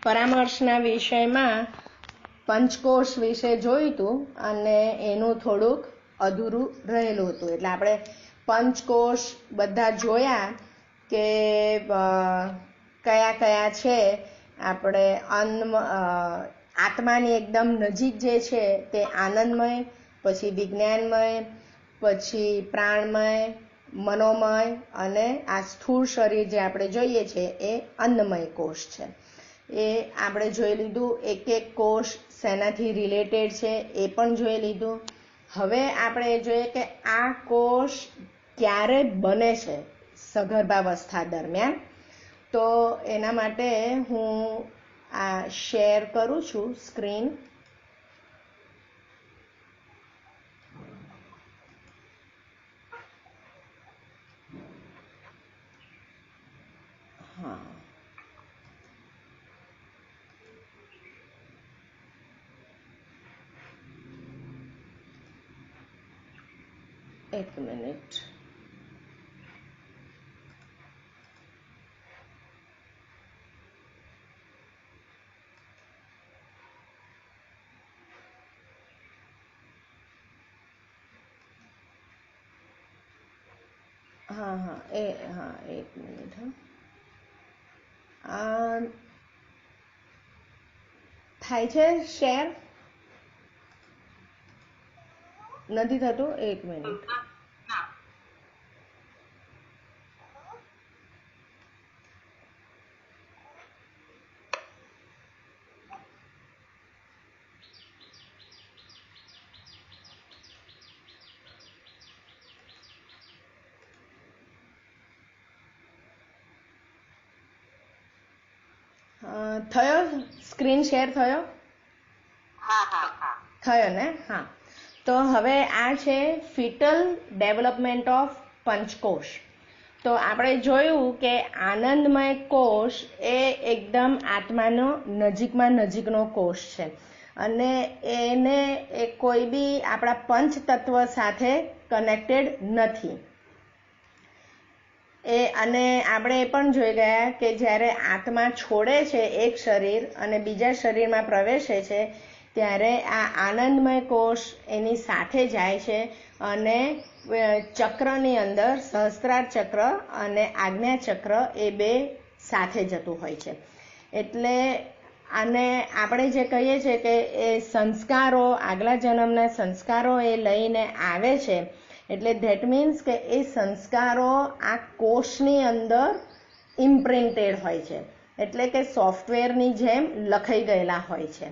પરામર્શના વિષયમાં પંચકોશ વિશે જોયું હતું અને એનું થોડુંક અધૂરું રહેલું હતું. એટલે આપણે પંચકોશ બધા જોયા કે કયા કયા છે. આપણે આત્માની એકદમ નજીક જે છે તે આનંદમય, પછી વિજ્ઞાનમય, પછી પ્રાણમય, મનોમય અને આ સ્થૂળ શરીર જે આપણે જોઈએ છે એ અન્નમય કોષ છે. એ આપણે જોઈ લીધું. એક એક કોષ શેનાથી રિલેટેડ છે એ પણ જોઈ લીધું. હવે આપણે જોઈએ કે આ કોષ ક્યારે બને છે સગર્ભાવસ્થા દરમિયાન. તો એના માટે હું આ શેર કરું છું સ્ક્રીન. હા, એક મિનિટ. હા, એક મિનિટ. થાય છે શેર? નથી થતું? એક મિનિટ. થયો? સ્ક્રીન શેર થયો? થયો ને? હા. તો હવે આ છે ફિટલ ડેવલપમેન્ટ ઓફ પંચકોશ. તો આપણે જોયું કે આનંદમય કોષ એ એકદમ આત્માનો નજીકનો કોષ છે અને એને એ કોઈ બી આપણા પંચ તત્વ સાથે કનેક્ટેડ નથી. અને આપણે એ પણ જોઈ ગયા કે જ્યારે આત્મા છોડે છે એક શરીર અને બીજા શરીરમાં પ્રવેશે છે ત્યારે આ આનંદમય કોષ એની સાથે જાય છે અને ચક્રની અંદર સહસ્ત્રાર ચક્ર અને આજ્ઞા ચક્ર એ બે સાથે જતું હોય છે. એટલે અને આપણે જે કહીએ છીએ કે એ સંસ્કારો, આગલા જન્મના સંસ્કારો એ લઈને આવે છે. એટલે ધેટ મીન્સ કે એ સંસ્કારો આ કોષની અંદર ઇમ્પ્રિન્ટેડ હોય છે. એટલે કે સોફ્ટવેરની જેમ લખાઈ ગયેલા હોય છે.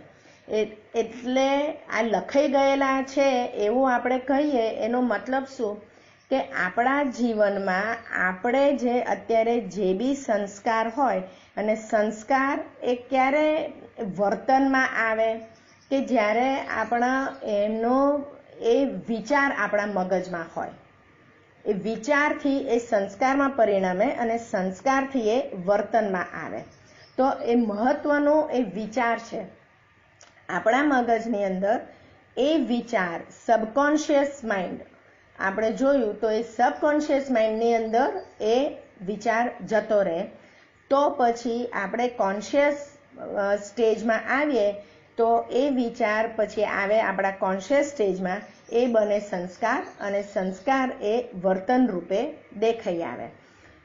એટલે આ લખાઈ ગયેલા છે એવું આપણે કહીએ એનો મતલબ શું કે આપણા જીવનમાં આપણે જે અત્યારે જે બી સંસ્કાર હોય અને સંસ્કાર એ ક્યારે વર્તનમાં આવે કે જ્યારે આપણા એ વિચાર આપણા મગજમાં હોય. એ વિચારથી એ સંસ્કારમાં પરિણમે અને સંસ્કારથી એ વર્તનમાં આવે. તો એ મહત્વનો એ વિચાર છે. આપણા મગજની અંદર એ વિચાર સબકોન્શિયસ માઇન્ડ આપણે જોયું તો એ સબકોન્શિયસ માઇન્ડની અંદર એ વિચાર જતો રહે. તો પછી આપણે કોન્શિયસ સ્ટેજમાં આવીએ તો એ વિચાર પછી આવે આપણા કોન્શિયસ સ્ટેજમાં, એ બને સંસ્કાર અને સંસ્કાર એ વર્તન રૂપે દેખાઈ આવે.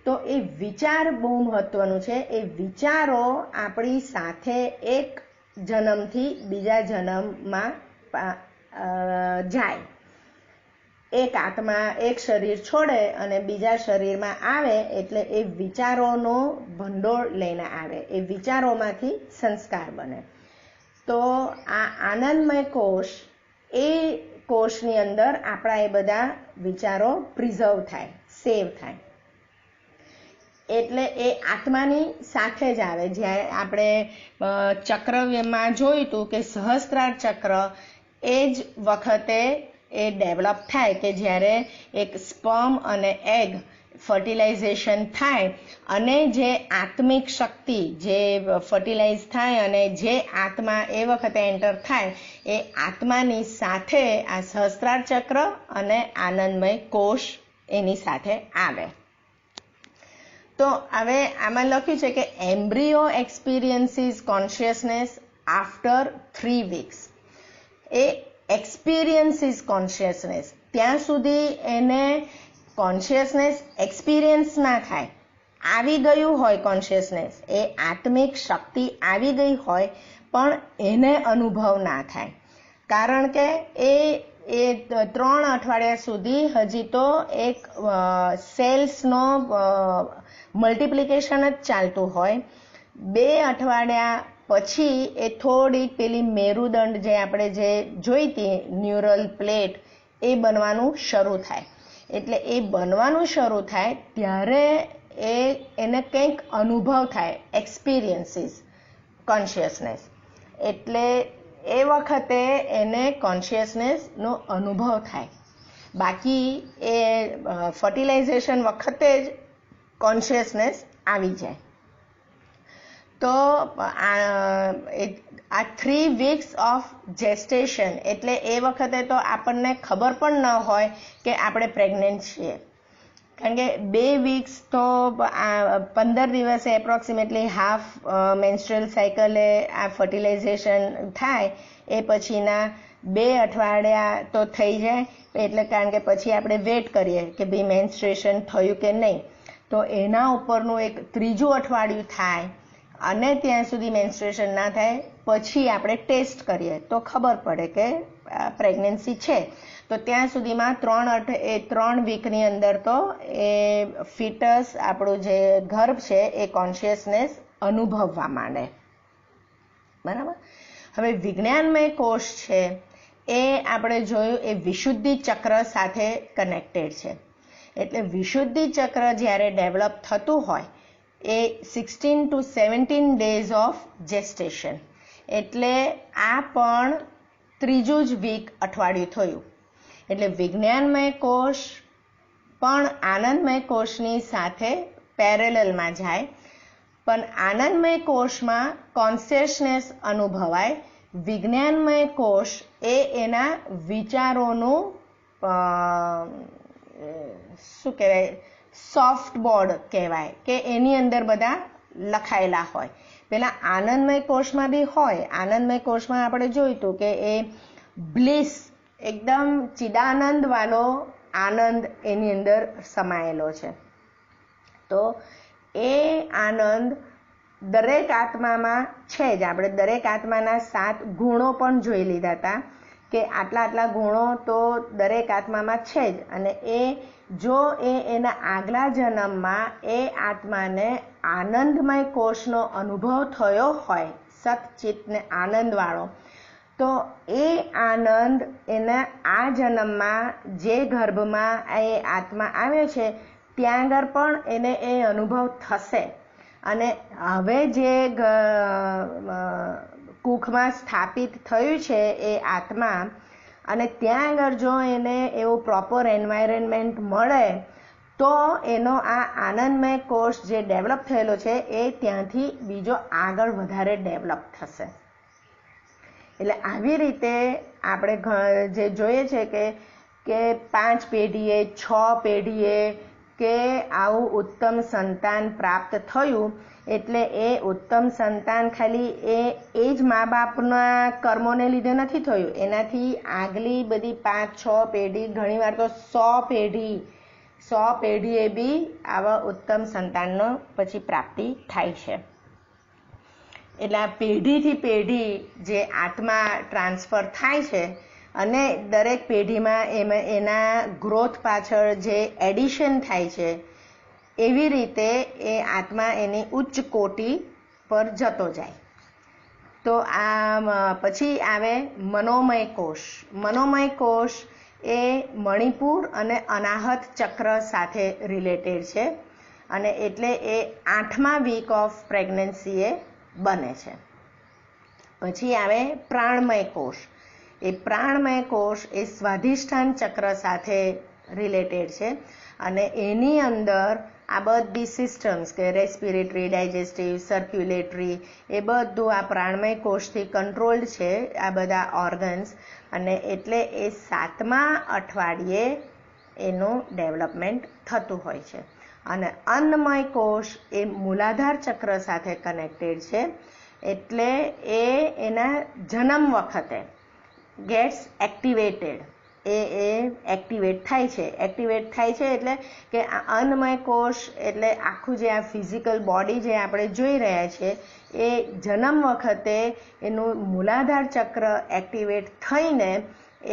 તો એ વિચાર બહુ મહત્વનું છે. એ વિચારો આપણી સાથે એક જન્મથી બીજા જન્મમાં જાય. એક આત્મા એક શરીર છોડે અને બીજા શરીરમાં આવે એટલે એ વિચારોનો ભંડોળ લઈને આવે. એ વિચારોમાંથી સંસ્કાર બને. તો આ આનંદમય કોષ, એ કોષની અંદર આપણા એ બધા વિચારો પ્રિઝર્વ થાય, સેવ થાય. એટલે એ આત્માની સાથે જ આવે. જ્યારે આપણે ચક્રમાં જોયું હતું કે સહસ્ત્રાર ચક્ર એ જ વખતે એ ડેવલપ થાય કે જ્યારે એક સ્પર્મ અને એગ ફર્ટિલાઇઝેશન થાય અને જે આત્મિક શક્તિ જે ફર્ટિલાઇઝ થાય અને જે આત્મા એ વખતે એન્ટર થાય એ આત્માની સાથે આ સહસ્ત્રાર ચક્ર અને આનંદમય કોષ એની સાથે આવે. તો હવે આમાં લખ્યું છે કે embryo experiences consciousness after 3 weeks. એ એક્સપિરિયન્સીસ કોન્શિયસનેસ, ત્યાં સુધી એને કોન્શિયસનેસ એક્સપિરિયન્સ ના થાય, આવી ગયું હોય કોન્શિયસનેસ, એ આત્મિક શક્તિ આવી ગઈ હોય પણ એને અનુભવ ના થાય, કારણ કે એ 3 અઠવાડિયા સુધી હજી તો એક સેલ્સનો મલ્ટિપ્લિકેશન જ ચાલતું હોય. 2 અઠવાડિયા પછી એ થોડીક પેલી મેરુદંડ જે આપણે જે જોઈતી ન્યુરલ પ્લેટ એ બનવાનું શરૂ થાય. એટલે એ બનવાનું શરૂ થાય ત્યારે એને કંઈક અનુભવ થાય, એક્સપિરિયન્સીસ કોન્શિયસનેસ. એટલે એ વખતે એને કોન્શિયસનેસનો અનુભવ થાય. બાકી એ ફર્ટિલાઇઝેશન વખતે જ કોન્શિયસનેસ આવી જાય. તો આ 3 weeks ઓફ જેસ્ટેશન એટલે એ વખતે તો આપણને ખબર પણ ન હોય કે આપણે પ્રેગ્નન્ટ છીએ, કારણ કે 2 weeks તો 15 દિવસે એપ્રોક્સિમેટલી હાફ મેન્સ્ટ્રુઅલ સાયકલે આ ફર્ટિલાઇઝેશન થાય. એ પછીના 2 અઠવાડિયા તો થઈ જાય, એટલે કારણ કે પછી આપણે વેટ કરીએ કે ભાઈ મેન્સ્ટ્રુએશન થયું કે નહીં. તો એના ઉપરનું એક 3જું અઠવાડિયું થાય અને ત્યાં સુધી મેન્સ્ટ્રુએશન ના થાય પછી આપણે ટેસ્ટ કરીએ તો ખબર પડે કે પ્રેગ્નન્સી છે. તો ત્યાં સુધીમાં 3 વીકની અંદર તો એ ફિટસ, આપણું જે ગર્ભ છે, એ કોન્શિયસનેસ અનુભવવા માંડે. બરાબર. હવે વિજ્ઞાનમય કોષ છે એ આપણે જોયું એ વિશુદ્ધિ ચક્ર સાથે કનેક્ટેડ છે. એટલે વિશુદ્ધિ ચક્ર જ્યારે ડેવલપ થતું હોય એ 16 to 17 days ઓફ જેસ્ટેશન, એટલે આ પણ 3જું જ વીક અઠવાડિયું થયું. એટલે વિજ્ઞાનમય કોષ પણ આનંદમય કોષની સાથે પેરેલલમાં જાય, પણ આનંદમય કોષમાં કોન્શિયસનેસ અનુભવાય. વિજ્ઞાનમય કોષ એ એના વિચારોનું શું કહેવાય, સોફ્ટ બોર્ડ કહેવાય, કે એની અંદર બધા લખાયેલા હોય. પેલા આનંદમય કોષમાં બી હોય. આનંદમય કોષમાં આપણે જોઈતું કે એ બ્લિસ, એકદમ ચિદાનંદ વાળો આનંદ એની અંદર સમાયેલો છે. તો એ આનંદ દરેક આત્મામાં છે જ. આપણે દરેક આત્માના 7 ગુણો પણ જોઈ લીધા હતા કે આટલા ગુણો તો દરેક આત્મામાં છે જ. અને એ જો એના આગલા જન્મમાં એ આત્માને આનંદમય કોષનો અનુભવ થયો હોય, સતચિત ને આનંદવાળો, તો એ આનંદ એના આ જન્મમાં જે ગર્ભમાં એ આત્મા આવ્યો છે ત્યાં આગળ પણ એને એ અનુભવ થશે. અને હવે જે કુખમાં સ્થાપિત થયું છે એ આત્મા, અને ત્યાં આગળ જો એને એવું પ્રોપર એન્વાયરમેન્ટ મળે તો એનો આ આનંદમય કોષ જે ડેવલપ થયેલો છે એ ત્યાંથી બીજો આગળ વધારે ડેવલપ થશે. એટલે આવી રીતે આપણે જે જોઈએ છે કે 5 પેઢીએ 6 પેઢીએ કે આવું ઉત્તમ સંતાન પ્રાપ્ત થયું, એટલે એ ઉત્તમ સંતાન ખાલી એ જ મા બાપના કર્મોને લીધે નથી થયું. એનાથી આગલી બધી 5-6 પેઢી, ઘણીવાર તો 100 પેઢીએ બી આવા ઉત્તમ સંતાનનો પછી પ્રાપ્તિ થાય છે. એટલે આ પેઢીથી પેઢી જે આત્મા ટ્રાન્સફર થાય છે અને દરેક પેઢીમાં એના ગ્રોથ પાછળ જે એડિશન થાય છે, એવી રીતે એ આત્મા એની ઉચ્ચ કોટી પર જતો જાય. તો આ પછી આવે મનોમય કોષ. મનોમય કોષ એ મણિપુર અને અનાહત ચક્ર સાથે રિલેટેડ છે, અને એટલે એ 8મા વીક ઓફ પ્રેગ્નન્સી એ બને છે. પછી આવે પ્રાણમય કોષ. એ પ્રાણમય કોષ એ સ્વાધિષ્ઠાન ચક્ર સાથે રિલેટેડ છે, અને એની અંદર આ બધી સિસ્ટમ્સ કે રેસ્પિરેટરી, ડાયજેસ્ટિવ, સર્ક્યુલેટરી, એ બધું આ પ્રાણમય કોષથી કંટ્રોલ્ડ છે, આ બધા ઓર્ગન્સ. અને એટલે એ 7મા અઠવાડિયે એનું ડેવલપમેન્ટ થતું હોય છે. અને અન્નમય કોષ એ મૂલાધાર ચક્ર સાથે કનેક્ટેડ છે, એટલે એ એના જન્મ વખતે ગેટ્સ એક્ટિવેટેડ, એ એક્ટિવેટ થાય છે. એક્ટિવેટ થાય છે એટલે કે આ અન્નમય કોષ એટલે આખું જે આ ફિઝિકલ બોડી જે આપણે જોઈ રહ્યા છીએ એ જન્મ વખતે એનું મૂલાધાર ચક્ર એક્ટિવેટ થઈને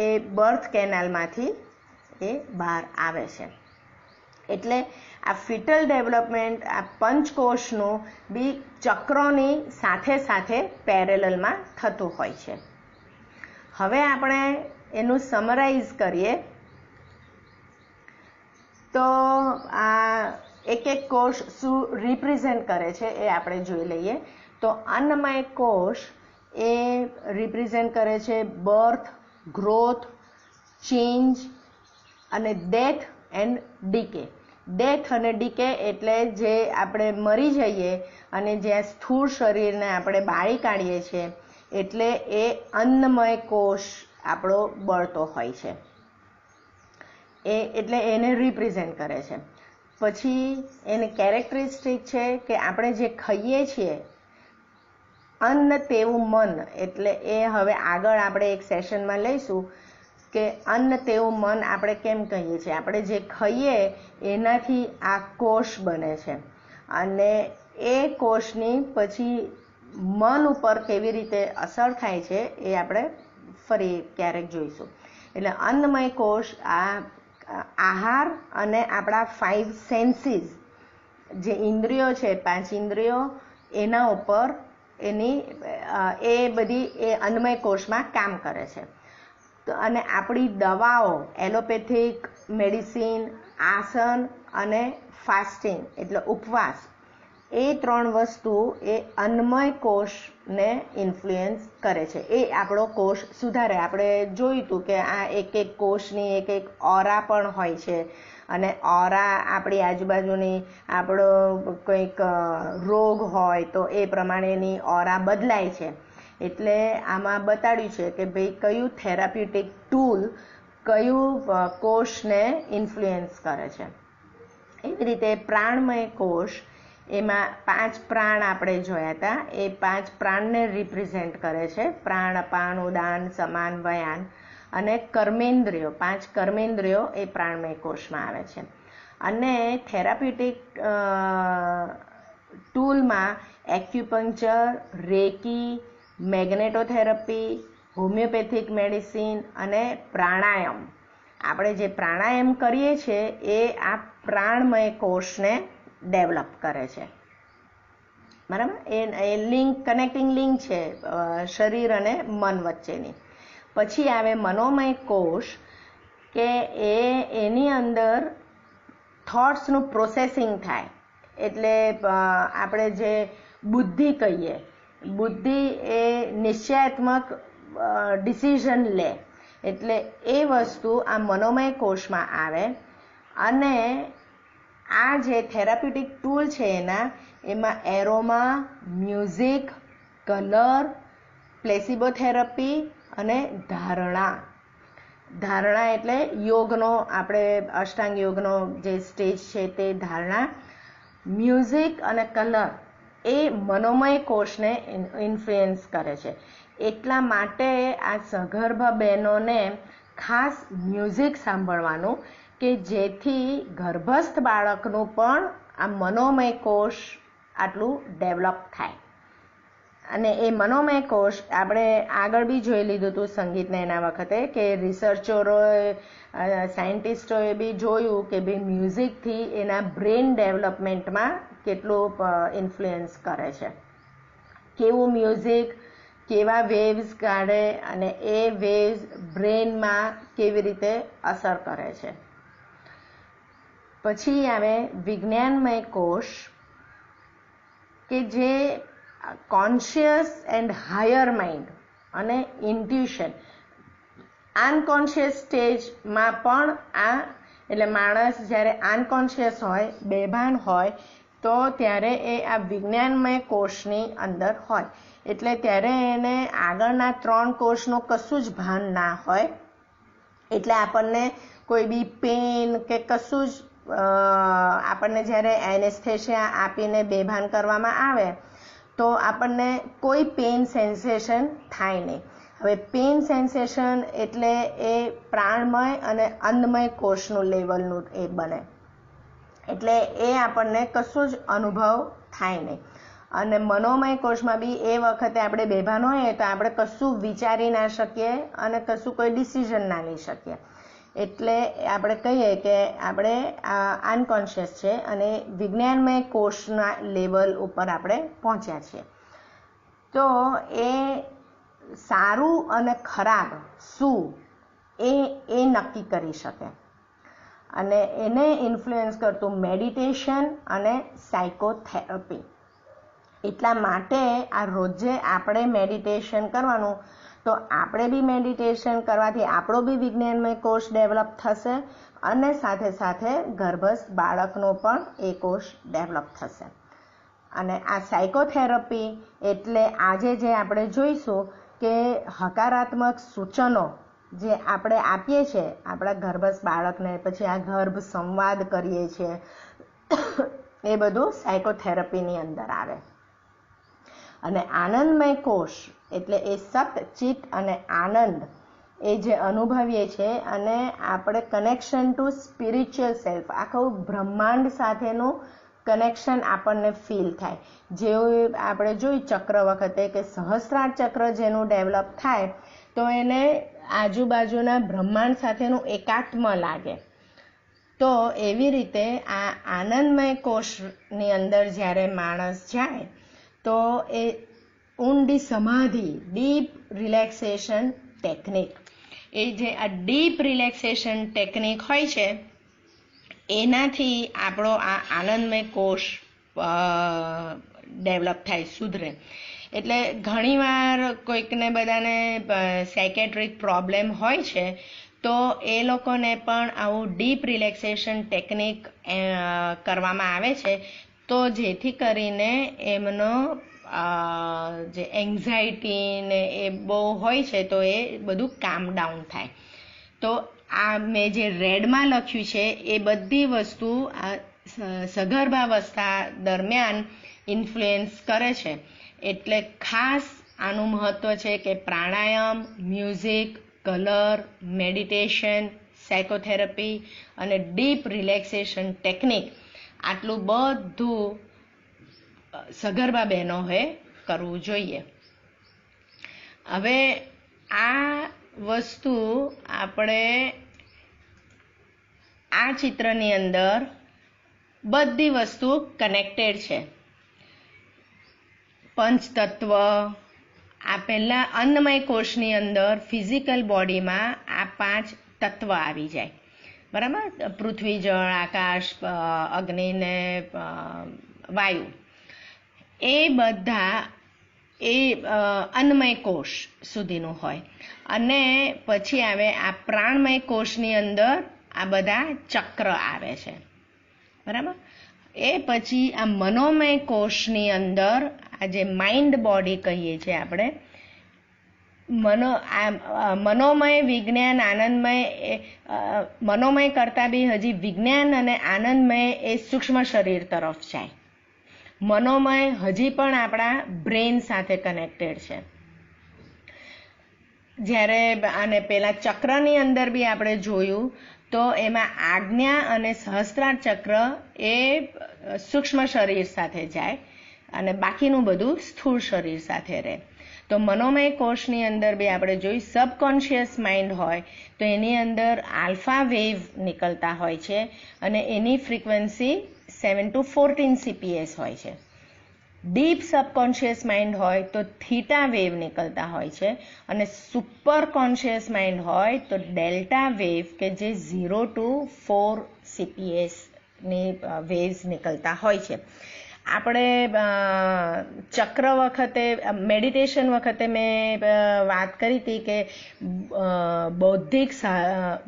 એ બર્થ કેનાલમાંથી એ બહાર આવે છે. એટલે આ ફિટલ ડેવલપમેન્ટ આ પંચકોષનું બી ચક્રોની સાથે સાથે પેરેલલમાં થતું હોય છે. હવે આપણે એનું સમરાઇઝ કરીએ તો આ એક એક કોષ શું રિપ્રેઝેન્ટ કરે છે એ આપણે જોઈ લઈએ. તો અન્નમય કોષ એ રિપ્રેઝેન્ટ કરે છે બર્થ, ગ્રોથ, ચેન્જ અને ડેથ એન્ડ ડીકે. ડેથ અને ડીકે એટલે જે આપણે મરી જઈએ અને જ્યાં સ્થૂળ શરીરને આપણે બાળી કાઢીએ છીએ એટલે એ અન્નમય કોષ આપણો બળતો હોય છે, એ એટલે એને રિપ્રેઝેન્ટ કરે છે. પછી એની કેરેક્ટરિસ્ટિક છે કે આપણે જે ખાઈએ છીએ અન્ન તેવું મન, એટલે એ હવે આગળ આપણે એક સેશનમાં લઈશું કે અન્ન તેવું મન આપણે કેમ કહીએ છીએ. આપણે જે ખાઈએ એનાથી આ કોષ બને છે અને એ કોષની પછી મન ઉપર કેવી રીતે અસર થાય છે એ આપણે ફરી ક્યારેક જોઈશું. એટલે અન્નમય કોષ આ આહાર અને આપણા 5 સેન્સીસ જે ઇન્દ્રિયો છે, 5 ઇન્દ્રિયો, એના ઉપર એની એ બધી એ અન્નમય કોષમાં કામ કરે છે. અને આપણી દવાઓ, એલોપેથિક મેડિસિન, આસન અને ફાસ્ટિંગ એટલે ઉપવાસ, એ 3 વસ્તુ એ અન્નમય કોષને ઇન્ફ્લુઅન્સ કરે છે. એ આપણો કોષ સુધારે. આપણે જોયું હતું કે આ એક એક કોષની એક એક ઓરા પણ હોય છે અને ઓરા આપણી આજુબાજુની આપણો કંઈક રોગ હોય તો એ પ્રમાણેની ઓરા બદલાય છે. એટલે આમાં બતાડ્યું છે કે ભાઈ કયું થેરાપ્યુટિક ટૂલ કયું કોષને ઇન્ફ્લુઅન્સ કરે છે. એવી રીતે પ્રાણમય કોષ, એમાં 5 પ્રાણ આપણે જોયા હતા, એ 5 પ્રાણને રિપ્રેઝેન્ટ કરે છે. પ્રાણ, અપાન, ઉદાન, સમાન, વયાન અને કર્મેન્દ્રિયો, 5 કર્મેન્દ્રિયો એ પ્રાણમય કોષમાં આવે છે. અને થેરાપ્યુટિક ટૂલમાં acupuncture, reiki, magnetotherapy, homeopathic medicine અને પ્રાણાયામ, આપણે જે પ્રાણાયામ કરીએ છીએ એ આ પ્રાણમય કોષને ડેવલપ કરે છે. બરાબર, એ લિંક, કનેક્ટિંગ લિંક છે શરીર અને મન વચ્ચેની. પછી આવે મનોમય કોષ કે એની અંદર થોટ્સનું પ્રોસેસિંગ થાય. એટલે આપણે જે બુદ્ધિ કહીએ, બુદ્ધિ એ નિશ્ચયાત્મક ડિસિઝન લે, એટલે એ વસ્તુ આ મનોમય કોષમાં આવે. અને આ જે થેરાપ્યુટિક ટૂલ છે એમાં એરોમા, મ્યુઝિક, કલર, પ્લેસિબો થેરાપી અને ધારણા. ધારણા એટલે યોગનો, આપણે અષ્ટાંગ યોગનો જે સ્ટેજ છે તે ધારણા. મ્યુઝિક અને કલર એ મનોમય કોષને ઇન્ફ્લુઅન્સ કરે છે. એટલા માટે આ સગર્ભા બહેનોને ખાસ મ્યુઝિક સાંભળવાનું કે જેથી ગર્ભસ્થ બાળકનું પણ આ મનોમય કોષ આટલું ડેવલપ થાય. અને એ મનોમય કોષ આપણે આગળ બી જોઈ લીધું હતું સંગીતના એના વખતે કે રિસર્ચરોએ, સાયન્ટિસ્ટોએ બી જોયું કે ભાઈ મ્યુઝિકથી એના બ્રેન ડેવલપમેન્ટમાં કેટલું ઇન્ફ્લુઅન્સ કરે છે. કેવું મ્યુઝિક કેવા વેવ્સ કાઢે અને એ વેવ્સ બ્રેનમાં કેવી રીતે અસર કરે છે. પછી આવે વિજ્ઞાનમય કોષ કે જે કોન્શિયસ એન્ડ હાયર માઇન્ડ અને ઇન્ટ્યુશન, અનકોન્શિયસ સ્ટેજમાં પણ આ, એટલે માણસ જ્યારે અનકોન્શિયસ હોય, બેભાન હોય તો ત્યારે એ આ વિજ્ઞાનમય કોષની અંદર હોય. એટલે ત્યારે એને આગળના 3 કોષનું કશું જ ભાન ના હોય. એટલે આપણને કોઈ બી પેન કે કશું જ આપણને જ્યારે એનેસ્થેશિયા આપીને બેભાન કરવામાં આવે તો આપણને કોઈ પેઇન સેન્સેશન થાય નહીં. હવે પેઇન સેન્સેશન એટલે એ પ્રાણમય અને અન્નમય કોષનું લેવલનું એ બને, એટલે એ આપણને કશું જ અનુભવ થાય નહીં. અને મનોમય કોષમાં બી એ વખતે આપણે બેભાન હોઈએ તો આપણે કશું વિચારી ના શકીએ અને કશું કોઈ ડિસિઝન ના લઈ શકીએ. એટલે આપણે કહીએ કે આપણે અનકોન્શિયસ છે અને વિજ્ઞાનમય કોષના લેવલ ઉપર આપણે પહોંચ્યા છીએ. તો એ સારું અને ખરાબ શું એ નક્કી કરી શકે, અને એને ઇન્ફ્લુઅન્સ કરતું મેડિટેશન અને સાયકોથેરાપી. એટલા માટે આ રોજે આપણે મેડિટેશન કરવાનું. તો આપણે બી મેડિટેશન કરવાથી આપણો બી વિજ્ઞાનમય કોષ ડેવલપ થશે અને સાથે સાથે ગર્ભસ્થ બાળકનો પણ એ કોષ ડેવલપ થશે. અને આ સાયકોથેરાપી એટલે આજે જે આપણે જોઈશું કે હકારાત્મક સૂચનો જે આપણે આપીએ છીએ આપણા ગર્ભસ્થ બાળકને, પછી આ ગર્ભ સંવાદ કરીએ છીએ, એ બધું સાયકોથેરાપીની અંદર આવે. અને આનંદમય કોષ એટલે એ સત, ચિત્ત અને આનંદ એ જે અનુભવીએ છીએ અને આપણે કનેક્શન ટુ સ્પિરિચ્યુઅલ સેલ્ફ, આખું બ્રહ્માંડ સાથેનું કનેક્શન આપણને ફીલ થાય. જેવું આપણે જોઈ ચક્ર વખતે કે સહસ્ત્રાર ચક્ર જેનું ડેવલપ થાય તો એને આજુબાજુના બ્રહ્માંડ સાથેનું એકાત્મ લાગે. તો એવી રીતે આ આનંદમય કોષની અંદર જ્યારે માણસ જાય તો એ ઊંડી સમાધિ, ડીપ રિલેક્સેશન ટેકનિક, એ જે આ ડીપ રિલેક્સેશન ટેકનિક હોય છે એનાથી આપણો આ આનંદમય કોષ ડેવલપ થાય, સુધરે. એટલે ઘણીવાર કોઈકને બધાને સાયકેટ્રિક પ્રોબ્લેમ હોય છે તો એ લોકોને પણ આવું ડીપ રિલેક્સેશન ટેકનિક કરવામાં આવે છે, તો જેથી કરીને એમનો જે એન્ઝાયટી ને એ બહુ હોય છે તો એ બધું કામ ડાઉન થાય. તો આ મેં જે રેડમાં લખ્યું છે એ બધી વસ્તુ આ સગર્ભાવસ્થા દરમિયાન ઇન્ફ્લુઅન્સ કરે છે. એટલે ખાસ આનું મહત્ત્વ છે કે પ્રાણાયામ, મ્યુઝિક, કલર, મેડિટેશન, સાયકોથેરાપી અને ડીપ રિલેક્સેશન ટેકનિક, આટલું બધું સગર્ભા બહેનોએ કરવું જોઈએ. હવે આ વસ્તુ આપણે આ ચિત્રની અંદર બધી વસ્તુ કનેક્ટેડ છે. પંચતત્વ, આ પહેલાં અન્નમય કોષની અંદર ફિઝિકલ બોડીમાં આ 5 તત્વ આવી જાય, બરાબર? પૃથ્વી, જળ, આકાશ, અગ્નિ ને વાયુ, એ બધા એ અન્નમય કોષ સુધીનું હોય. અને પછી આવે આ પ્રાણમય કોષની અંદર આ બધા ચક્ર આવે છે, બરાબર? એ પછી આ મનોમય કોષની અંદર આ જે માઇન્ડ બોડી કહીએ છીએ આપણે, મનોમય, વિજ્ઞાન, આનંદમય, મનોમય કરતાં બી હજી વિજ્ઞાન અને આનંદમય એ સૂક્ષ્મ શરીર તરફ જાય. મનોમય હજી પણ આપણા બ્રેન સાથે કનેક્ટેડ છે. જ્યારે આને પેલા ચક્રની અંદર બી આપણે જોયું તો એમાં આજ્ઞા અને સહસ્ત્રાર ચક્ર એ સૂક્ષ્મ શરીર સાથે જાય અને બાકીનું બધું સ્થૂળ શરીર સાથે રહે. તો મનોમય કોષની અંદર બી આપણે જોઈ સબકોન્શિયસ માઇન્ડ હોય તો એની અંદર આલ્ફા વેવ નીકળતા હોય છે અને એની ફ્રીક્વન્સી 7 to 14 CPS હોય છે. ડીપ સબકોન્શિયસ માઇન્ડ હોય તો થીટા વેવ નીકળતા હોય છે અને સુપર કોન્શિયસ માઇન્ડ હોય તો ડેલ્ટા વેવ કે જે 0 to 4 CPS ની વેવ્સ નીકળતા હોય છે. આપણે ચક્ર વખતે, મેડિટેશન વખતે મેં વાત કરી હતી કે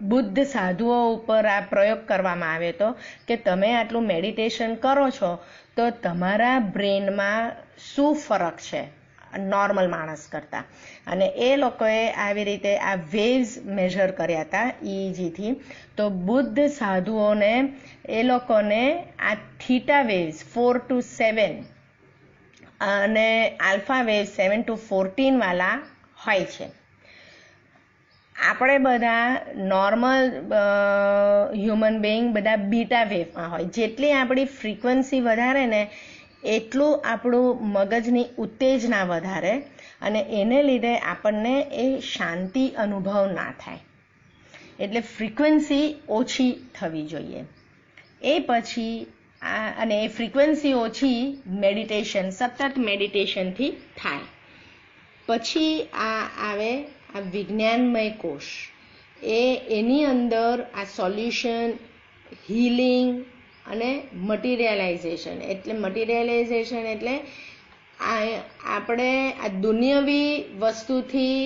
બુદ્ધ સાધુઓ ઉપર આ પ્રયોગ કરવામાં આવ્યો હતો કે તમે આટલું મેડિટેશન કરો છો તો તમારા બ્રેનમાં શું ફરક છે નોર્મલ માણસ કરતા. અને એ લોકોએ આવી રીતે આ વેવ્સ મેઝર કર્યા હતા EEGથી. તો બુદ્ધ સાધુઓને એ લોકોને આ થીટા વેવ્સ 4 to 7 અને આલ્ફા વેવ્સ 7 to 14 વાળા હોય છે. આપણે બધા નોર્મલ હ્યુમન બિંગ બધા બીટા વેવમાં હોય. જેટલી આપણી ફ્રીક્વન્સી વધારે ને એટલું આપણું મગજની ઉત્તેજના વધારે અને એને લીધે આપણને એ શાંતિ અનુભવ ના થાય. એટલે ફ્રીક્વન્સી ઓછી થવી જોઈએ. એ પછી અને એ ફ્રીક્વન્સી ઓછી મેડિટેશન, સતત મેડિટેશનથી થાય. પછી આવે આ વિજ્ઞાનમય કોષ. એની અંદર આ સોલ્યુશન, હીલિંગ અને મટીરિયલાઇઝેશન. મટીરિયલાઇઝેશન એટલે આપણે આ દુનિયાવી વસ્તુથી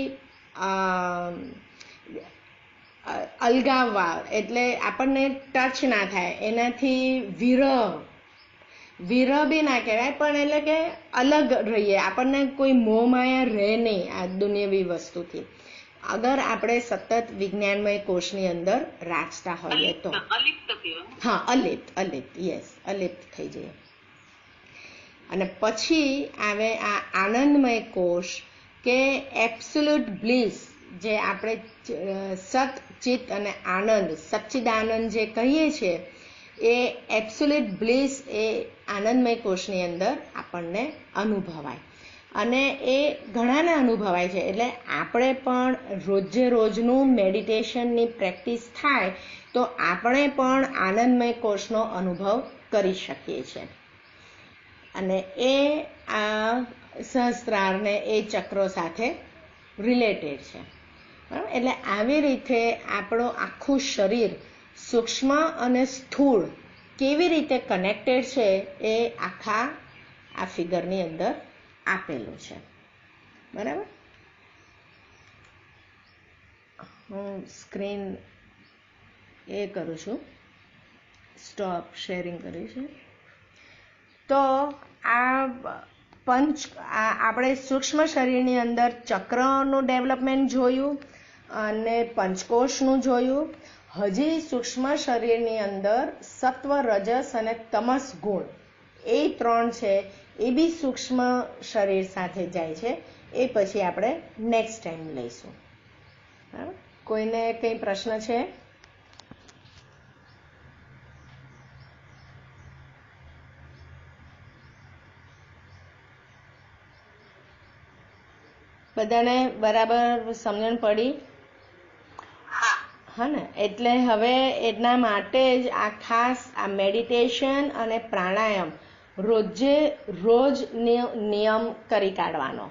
અલગાવવા, એટલે આપણને ટચ ના થાય એનાથી વિરહ બી ના કહેવાય, પણ એટલે કે અલગ રહીએ, આપણને કોઈ મોહમાયા રહે નહીં આ દુનિયાવી વસ્તુથી, અગર આપણે સતત વિજ્ઞાનમય કોષની અંદર રાખતા હોઈએ તો. હા, અલિપ્ત, યસ, અલિપ્ત થઈ જઈએ. અને પછી આવે આ આનંદમય કોષ કે એબ્સોલ્યુટ બ્લિસ, જે આપણે સત, ચિત્ત અને આનંદ, સચ્ચિદાનંદ જે કહીએ છીએ, એ એબ્સોલ્યુટ બ્લિસ એ આનંદમય કોષની અંદર આપણને અનુભવાય. અને એ ઘણાને અનુભવાય છે. એટલે આપણે પણ રોજે રોજનું મેડિટેશનની પ્રેક્ટિસ થાય તો આપણે પણ આનંદમય કોષનો અનુભવ કરી શકીએ છીએ. અને એ આ સહસ્ત્રારને એ ચક્રો સાથે રિલેટેડ છે. બરાબર? એટલે આવી રીતે આપણું આખું શરીર સૂક્ષ્મ અને સ્થૂળ કેવી રીતે કનેક્ટેડ છે એ આખા આ ફિગરની અંદર આપેલું છે. બરાબર? હું સ્ક્રીન એ કરું છું, સ્ટોપ શેરિંગ કર્યું છે. તો આપણે સૂક્ષ્મ શરીરની અંદર ચક્રનું ડેવલપમેન્ટ જોયું અને પંચકોશનું જોયું. હજી સૂક્ષ્મ શરીરની અંદર સત્વ, રજસ અને તમસ ગુણ એ 3 છે, એ બી સૂક્ષ્મ શરીર સાથે જાય છે. એ પછી આપણે નેક્સ્ટ ટાઈમ લઈશું. બરાબર? કોઈને કંઈ પ્રશ્ન છે? બધાને બરાબર સમજણ પડી? હા ને? એટલે હવે એના માટે જ આ ખાસ આ મેડિટેશન અને પ્રાણાયામ રોજ નિયમ કરી કાઢવાનો.